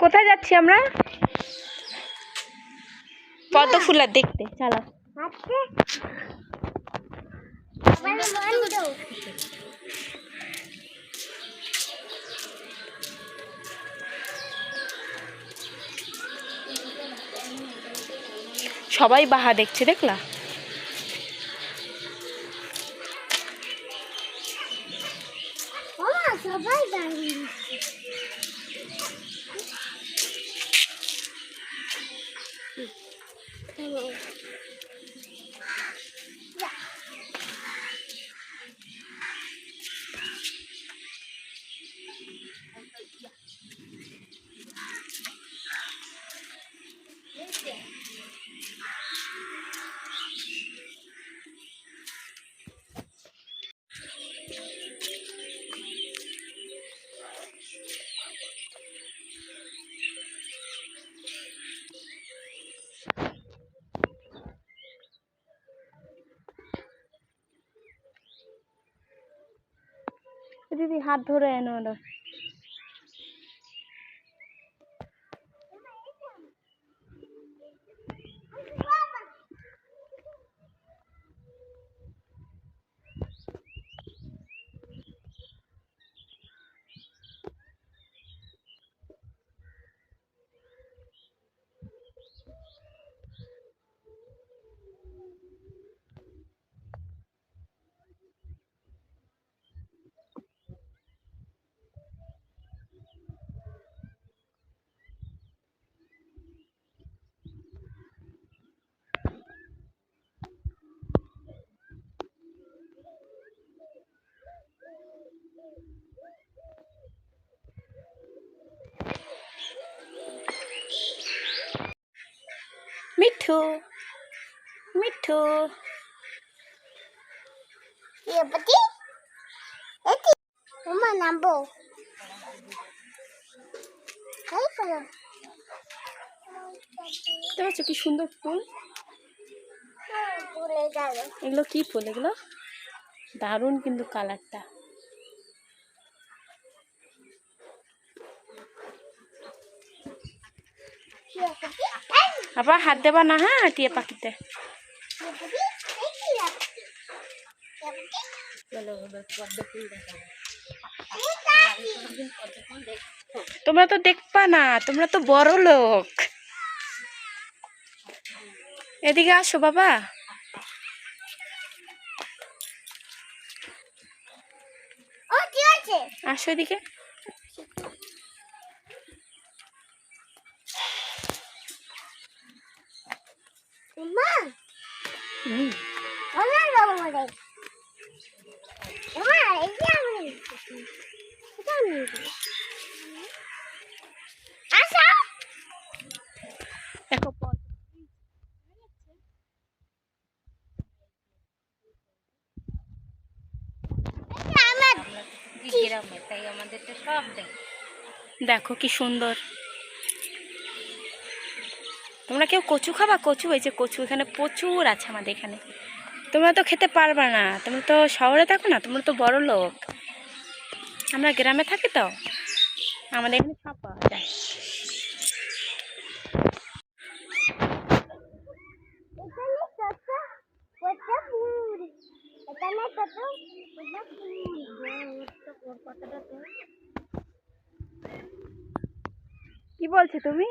কোথায় যাচ্ছি আমরা? পদ্ম ফুল দেখতে। চলো। সবাই বাহা দেখছে, দেখলা? সবাই দাঁড়িয়ে দিদি হাত ধরে এনো না। মিঠু মিঠু নামবো দেখছো কি সুন্দর ফুল? এগুলো কি ফুল? এগুলো দারুণ কিন্তু কালারটা। আবার হাত দেবা না, হ্যাঁ? টিয়া পাখিতে তোমরা তো দেখবা না, তোমরা তো বড় লোক। এদিকে আসো বাবা। আসো এদিকে। দেখো কি সুন্দর। তোমরা কেউ কচু খাবা? কচু, এই যে কচু এখানে প্রচুর আছে আমাদের এখানে। তোমরা তো খেতে পারবা না, তোমরা তো শহরে থাকো না, তোমরা তো বড় লোক। আমরা গ্রামে থাকি তো আমাদের এখানে সব পাওয়া যায়। কি বলছো তুমি?